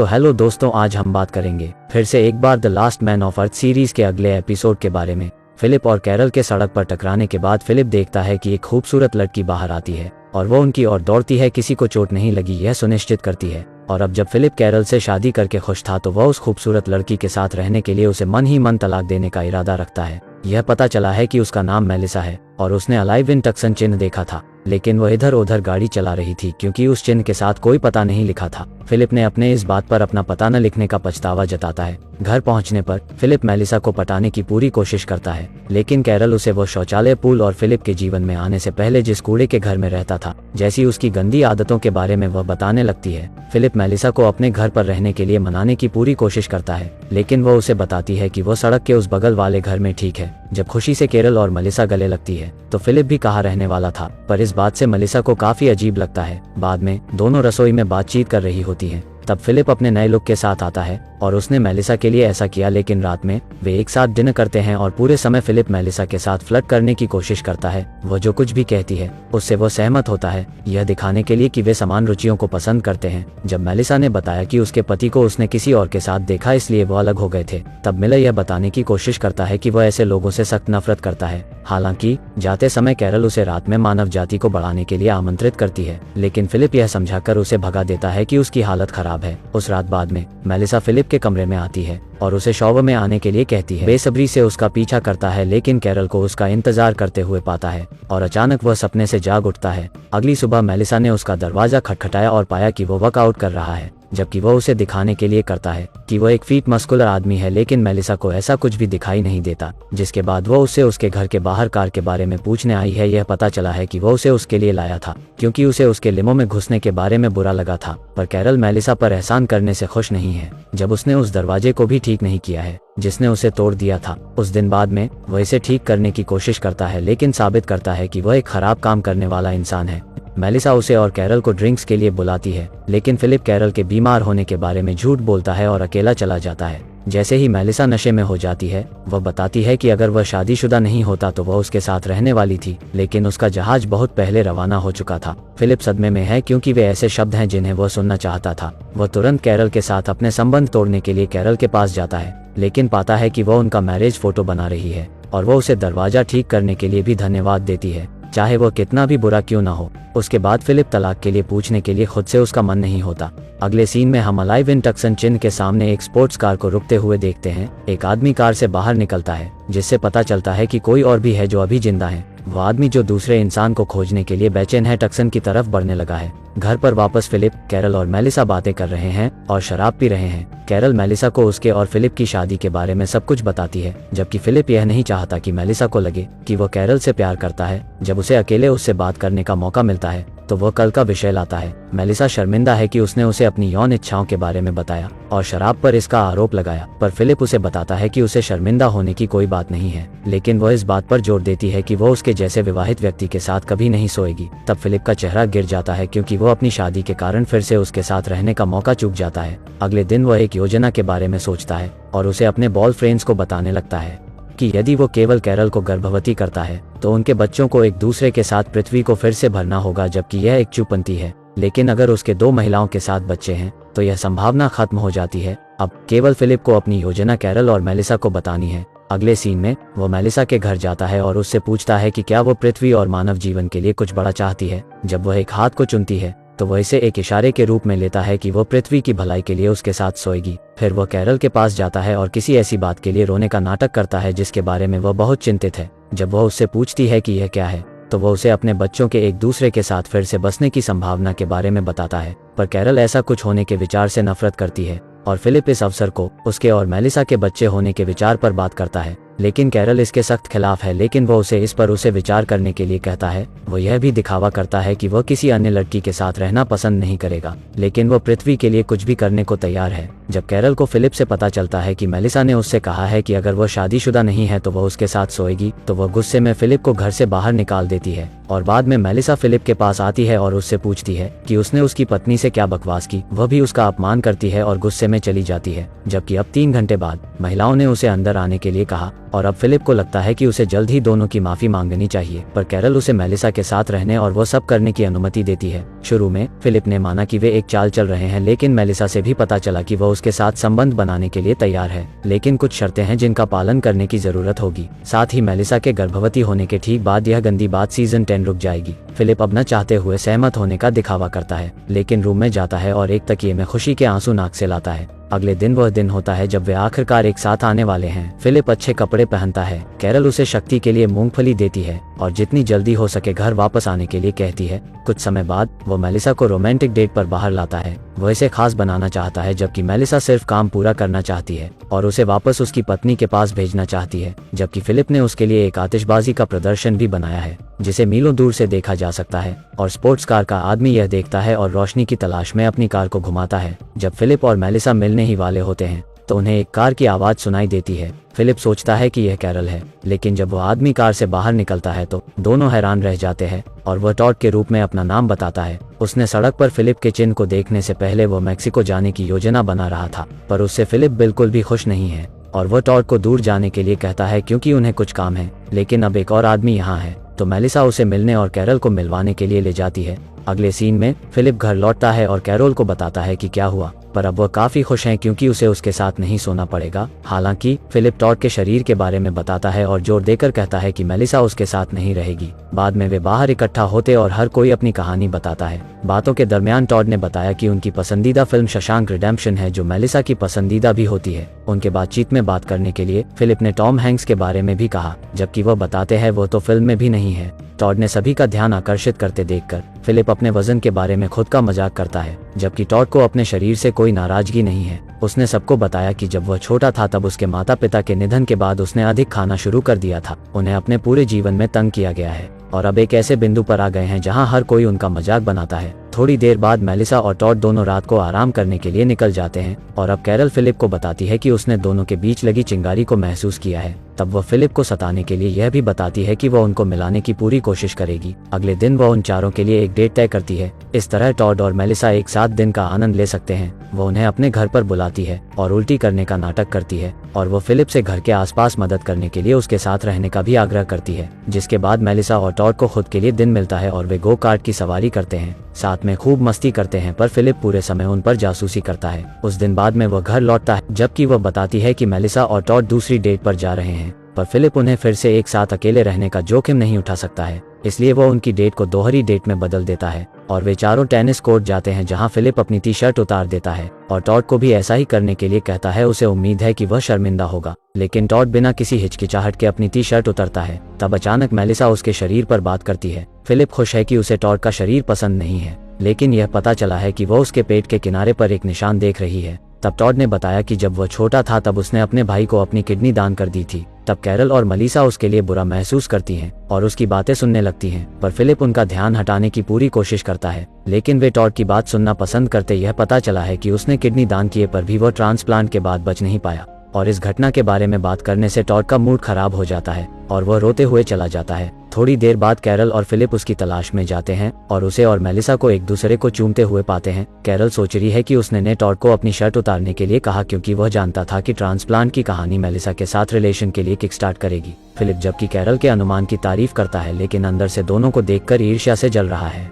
तो हेलो दोस्तों, आज हम बात करेंगे फिर से एक बार the last man of Earth series के अगले एपिसोड के बारे में। फिलिप और कैरल के सड़क पर टकराने के बाद फिलिप देखता है कि एक खूबसूरत लड़की बाहर आती है और वो उनकी ओर दौड़ती है। किसी को चोट नहीं लगी यह सुनिश्चित करती है। और अब जब फिलिप कैरल से शादी करके खुश था तो वह उस खूबसूरत लड़की के साथ रहने के लिए उसे मन ही मन तलाक देने का इरादा रखता है। यह पता चला है कि उसका नाम मेलिसा है और उसने अलाइव इन टक्सन चिन्ह देखा था, लेकिन वह इधर उधर गाड़ी चला रही थी क्योंकि उस चिन्ह के साथ कोई पता नहीं लिखा था। फिलिप ने अपने इस बात पर अपना पता न लिखने का पछतावा जताता है। घर पहुंचने पर फिलिप मेलिसा को पटाने की पूरी कोशिश करता है, लेकिन कैरल उसे वो शौचालय, पूल और फिलिप के जीवन में आने से पहले जिस कूड़े के घर में रहता था जैसी उसकी गंदी आदतों के बारे में वह बताने लगती है। फिलिप मेलिसा को अपने घर पर रहने के लिए मनाने की पूरी कोशिश करता है, लेकिन वह उसे बताती है कि वो सड़क के उस बगल वाले घर में ठीक है। जब खुशी से कैरल और मेलिसा गले लगती है तो फिलिप भी कहाँ रहने वाला था, पर इस बात से मेलिसा को काफी अजीब लगता है। बाद में दोनों रसोई में बातचीत कर रही होती हैं। तब फिलिप अपने नए लुक के साथ आता है और उसने मेलिसा के लिए ऐसा किया, लेकिन रात में वे एक साथ डिनर करते हैं और पूरे समय फिलिप मेलिसा के साथ फ्लर्ट करने की कोशिश करता है। वो जो कुछ भी कहती है उससे वो सहमत होता है, यह दिखाने के लिए कि वे समान रुचियों को पसंद करते हैं। जब मेलिसा ने बताया कि उसके पति को उसने किसी और के साथ देखा इसलिए वो अलग हो गए थे, तब मिलर यह बताने की कोशिश करता है कि वह ऐसे लोगों से सख्त नफरत करता है। हालांकि जाते समय कैरल उसे रात में मानव जाति को बढ़ाने के लिए आमंत्रित करती है, लेकिन फिलिप यह समझाकर उसे भगा देता है कि उसकी हालत खराब है। उस रात बाद में मेलिसा फिलिप के कमरे में आती है और उसे शॉवर में आने के लिए कहती है। बेसब्री से उसका पीछा करता है, लेकिन कैरल को उसका इंतजार करते हुए पाता है और अचानक वह सपने से जाग उठता है। अगली सुबह मेलिसा ने उसका दरवाजा खटखटाया और पाया कि वो वर्कआउट कर रहा है, जबकि वह उसे दिखाने के लिए करता है कि वह एक फिट मस्कुलर आदमी है, लेकिन मेलिसा को ऐसा कुछ भी दिखाई नहीं देता। जिसके बाद वह उससे उसके घर के बाहर कार के बारे में पूछने आई है। यह पता चला है कि वह उसे उसके लिए लाया था क्योंकि उसे उसके लिमो में घुसने के बारे में बुरा लगा था, पर कैरल मेलिसा पर एहसान करने से खुश नहीं है जब उसने उस दरवाजे को भी ठीक नहीं किया है जिसने उसे तोड़ दिया था। उस दिन बाद में वह इसे ठीक करने की कोशिश करता है, लेकिन साबित करता है कि वह एक खराब काम करने वाला इंसान है। मेलिसा उसे और कैरल को ड्रिंक्स के लिए बुलाती है, लेकिन फिलिप कैरल के बीमार होने के बारे में झूठ बोलता है और अकेला चला जाता है। जैसे ही मेलिसा नशे में हो जाती है वह बताती है कि अगर वह शादीशुदा नहीं होता तो वह उसके साथ रहने वाली थी, लेकिन उसका जहाज बहुत पहले रवाना हो चुका था। फिलिप सदमे में है क्योंकि वे ऐसे शब्द हैं जिन्हें वह सुनना चाहता था। वह तुरंत कैरल के साथ अपने संबंध तोड़ने के लिए कैरल के पास जाता है, लेकिन पाता है कि वह उनका मैरिज फोटो बना रही है और वह उसे दरवाजा ठीक करने के लिए भी धन्यवाद देती है, चाहे वह कितना भी बुरा क्यों ना हो। उसके बाद फिलिप तलाक के लिए पूछने के लिए खुद से उसका मन नहीं होता। अगले सीन में हम अलाइव इन टक्सन चिन्ह के सामने एक स्पोर्ट्स कार को रुकते हुए देखते हैं। एक आदमी कार से बाहर निकलता है, जिससे पता चलता है कि कोई और भी है जो अभी जिंदा है। वह आदमी जो दूसरे इंसान को खोजने के लिए बेचैन है टक्सन की तरफ बढ़ने लगा है। घर पर वापस फिलिप, कैरल और मेलिसा बातें कर रहे हैं और शराब पी रहे हैं। कैरल मेलिसा को उसके और फिलिप की शादी के बारे में सब कुछ बताती है, जबकि फिलिप यह नहीं चाहता कि मेलिसा को लगे कि वो कैरल से प्यार करता है। जब उसे अकेले उससे बात करने का मौका मिलता है तो वह कल का विषय लाता है। मेलिसा शर्मिंदा है कि उसने उसे अपनी यौन इच्छाओं के बारे में बताया और शराब पर इसका आरोप लगाया, पर फिलिप उसे बताता है कि उसे शर्मिंदा होने की कोई बात नहीं है, लेकिन वह इस बात पर जोर देती है कि वह उसके जैसे विवाहित व्यक्ति के साथ कभी नहीं सोएगी। तब फिलिप का चेहरा गिर जाता है क्योंकि वह अपनी शादी के कारण फिर से उसके साथ रहने का मौका चूक जाता है। अगले दिन वह एक योजना के बारे में सोचता है और उसे अपने बॉय फ्रेंड्स को बताने लगता है कि यदि वो केवल कैरल को गर्भवती करता है तो उनके बच्चों को एक दूसरे के साथ पृथ्वी को फिर से भरना होगा, जबकि यह एक चूपंती है। लेकिन अगर उसके 2 महिलाओं के साथ बच्चे हैं तो यह संभावना खत्म हो जाती है। अब केवल फिलिप को अपनी योजना कैरल और मेलिसा को बतानी है। अगले सीन में वो मेलिसा के घर जाता है और उससे पूछता है कि क्या वो पृथ्वी और मानव जीवन के लिए कुछ बड़ा चाहती है। जब वह एक हाथ को चुनती है तो वह इसे एक इशारे के रूप में लेता है कि वो पृथ्वी की भलाई के लिए उसके साथ सोएगी। फिर वह कैरल के पास जाता है और किसी ऐसी बात के लिए रोने का नाटक करता है जिसके बारे में वह बहुत चिंतित है। जब वह उससे पूछती है कि यह क्या है तो वह उसे अपने बच्चों के एक दूसरे के साथ फिर से बसने की संभावना के बारे में बताता है, पर कैरल ऐसा कुछ होने के विचार से नफरत करती है और फिलिप इस अवसर को उसके और मेलिसा के बच्चे होने के विचार पर बात करता है, लेकिन कैरल इसके सख्त खिलाफ है। लेकिन वो उसे इस पर उसे विचार करने के लिए कहता है। वो यह भी दिखावा करता है कि वह किसी अन्य लड़की के साथ रहना पसंद नहीं करेगा, लेकिन वह पृथ्वी के लिए कुछ भी करने को तैयार है। जब कैरल को फिलिप से पता चलता है कि मेलिसा ने उससे कहा है कि अगर वह शादीशुदा नहीं है तो वह उसके साथ सोएगी, तो वह गुस्से में फिलिप को घर से बाहर निकाल देती है। और बाद में मेलिसा फिलिप के पास आती है और उससे पूछती है कि उसने उसकी पत्नी से क्या बकवास की। वह भी उसका अपमान करती है और गुस्से में चली जाती है। जबकि अब 3 घंटे बाद महिलाओं ने उसे अंदर आने के लिए कहा और अब फिलिप को लगता है कि उसे जल्द ही दोनों की माफी मांगनी चाहिए, पर कैरल उसे मेलिसा के साथ रहने और वो सब करने की अनुमति देती है। शुरू में फिलिप ने माना कि वे एक चाल चल रहे हैं, लेकिन मेलिसा से भी पता चला कि वह उसके साथ संबंध बनाने के लिए तैयार है, लेकिन कुछ शर्तें हैं जिनका पालन करने की जरूरत होगी। साथ ही मेलिसा के गर्भवती होने के ठीक बाद यह गंदी बात सीजन 10 रुक जाएगी। फिलिप अब न चाहते हुए सहमत होने का दिखावा करता है, लेकिन रूम में जाता है और एक तकिए में खुशी के आंसू नाक से लाता है। अगले दिन वह दिन होता है जब वे आखिरकार एक साथ आने वाले हैं। फिलिप अच्छे कपड़े पहनता है, कैरल उसे शक्ति के लिए मूंगफली देती है और जितनी जल्दी हो सके घर वापस आने के लिए कहती है। कुछ समय बाद वो मेलिसा को रोमांटिक डेट पर बाहर लाता है। वह इसे खास बनाना चाहता है, जबकि मेलिसा सिर्फ काम पूरा करना चाहती है और उसे वापस उसकी पत्नी के पास भेजना चाहती है। जबकि फिलिप ने उसके लिए एक आतिशबाजी का प्रदर्शन भी बनाया है जिसे मीलों दूर से देखा जा सकता है, और स्पोर्ट्स कार का आदमी यह देखता है और रोशनी की तलाश में अपनी कार को घुमाता है। जब फिलिप और मेलिसा मिलने ही वाले होते हैं तो उन्हें एक कार की आवाज सुनाई देती है। फिलिप सोचता है कि यह कैरल है, लेकिन जब वह आदमी कार से बाहर निकलता है तो दोनों हैरान रह जाते हैं और वह टॉड के रूप में अपना नाम बताता है। उसने सड़क पर फिलिप के चिन्ह को देखने से पहले वह मैक्सिको जाने की योजना बना रहा था, पर उससे फिलिप बिल्कुल भी खुश नहीं है और वह टॉड को दूर जाने के लिए कहता है क्योंकि उन्हें कुछ काम है। लेकिन अब एक और आदमी यहाँ है, तो मेलिसा उसे मिलने और कैरल को मिलवाने के लिए ले जाती है। अगले सीन में फिलिप घर लौटता है और कैरोल को बताता है कि क्या हुआ, पर अब वह काफी खुश हैं क्योंकि उसे उसके साथ नहीं सोना पड़ेगा। हालांकि फिलिप टॉड के शरीर के बारे में बताता है और जोर देकर कहता है कि मेलिसा उसके साथ नहीं रहेगी। बाद में वे बाहर इकट्ठा होते और हर कोई अपनी कहानी बताता है। बातों के दरमियान टॉड ने बताया कि उनकी पसंदीदा फिल्म शशांक रिडेम्पशन है, जो मेलिसा की पसंदीदा भी होती है। उनके बातचीत में बात करने के लिए फिलिप ने टॉम हैंक्स के बारे में भी कहा, जबकि वह बताते हैं वो तो फिल्म में भी नहीं है। टॉड ने सभी का ध्यान आकर्षित करते देखकर फिलिप अपने वजन के बारे में खुद का मजाक करता है, जबकि टॉड को अपने शरीर से कोई नाराजगी नहीं है। उसने सबको बताया कि जब वह छोटा था तब उसके माता पिता के निधन के बाद उसने अधिक खाना शुरू कर दिया था। उन्हें अपने पूरे जीवन में तंग किया गया है और अब एक ऐसे बिंदु पर आ गए हैं जहां हर कोई उनका मजाक बनाता है। थोड़ी देर बाद मेलिसा और टॉड दोनों रात को आराम करने के लिए निकल जाते हैं और अब कैरल फिलिप को बताती है कि उसने दोनों के बीच लगी चिंगारी को महसूस किया है। तब वह फिलिप को सताने के लिए यह भी बताती है कि वह उनको मिलाने की पूरी कोशिश करेगी। अगले दिन वह उन चारों के लिए एक डेट तय करती है। इस तरह टॉड और मेलिसा एक साथ दिन का आनंद ले सकते हैं। वह उन्हें अपने घर पर बुलाती है और उल्टी करने का नाटक करती है और वह फिलिप से घर के आसपास मदद करने के लिए उसके साथ रहने का भी आग्रह करती है। जिसके बाद मेलिसा और टॉड को खुद के लिए दिन मिलता है और वे गो कार्ट की सवारी करते हैं, साथ में खूब मस्ती करते हैं, पर फिलिप पूरे समय उन पर जासूसी करता है। उस दिन बाद में वह घर लौटता है, जबकि वह बताती है कि मेलिसा और टॉड दूसरी डेट पर जा रहे हैं, पर फिलिप उन्हें फिर से एक साथ अकेले रहने का जोखिम नहीं उठा सकता है, इसलिए वह उनकी डेट को दोहरी डेट में बदल देता है और वे चारों टेनिस कोर्ट जाते हैं, जहां फिलिप अपनी टी शर्ट उतार देता है और टॉड को भी ऐसा ही करने के लिए कहता है। उसे उम्मीद है कि वह शर्मिंदा होगा, लेकिन टॉड बिना किसी हिचकिचाहट के अपनी टी शर्ट उतारता है। तब अचानक मेलिसा उसके शरीर पर बात करती है। फिलिप खुश है कि उसे टॉड का शरीर पसंद नहीं है, लेकिन यह पता चला है कि वह उसके पेट के किनारे पर एक निशान देख रही है। तब टॉड ने बताया कि जब वह छोटा था तब उसने अपने भाई को अपनी किडनी दान कर दी थी। तब कैरल और मेलिसा उसके लिए बुरा महसूस करती हैं और उसकी बातें सुनने लगती हैं, पर फिलिप उनका ध्यान हटाने की पूरी कोशिश करता है, लेकिन वे टॉड की बात सुनना पसंद करते। यह पता चला है कि उसने किडनी दान किए पर भी वह ट्रांसप्लांट के बाद बच नहीं पाया और इस घटना के बारे में बात करने से टॉड का मूड खराब हो जाता है और वह रोते हुए चला जाता है। थोड़ी देर बाद कैरल और फिलिप उसकी तलाश में जाते हैं और उसे और मेलिसा को एक दूसरे को चूमते हुए पाते हैं। कैरल सोच रही है कि उसने ने टॉड को अपनी शर्ट उतारने के लिए कहा क्योंकि वह जानता था कि ट्रांसप्लांट की कहानी मेलिसा के साथ रिलेशन के लिए किक स्टार्ट करेगी। फिलिप जबकि कैरल के अनुमान की तारीफ करता है, लेकिन अंदर से दोनों को देखकर ईर्ष्या से जल रहा है।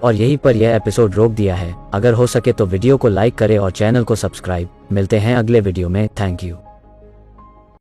और यहीं पर यह एपिसोड रोक दिया है। अगर हो सके तो वीडियो को लाइक करें और चैनल को सब्सक्राइब। मिलते हैं अगले वीडियो में। Thank you.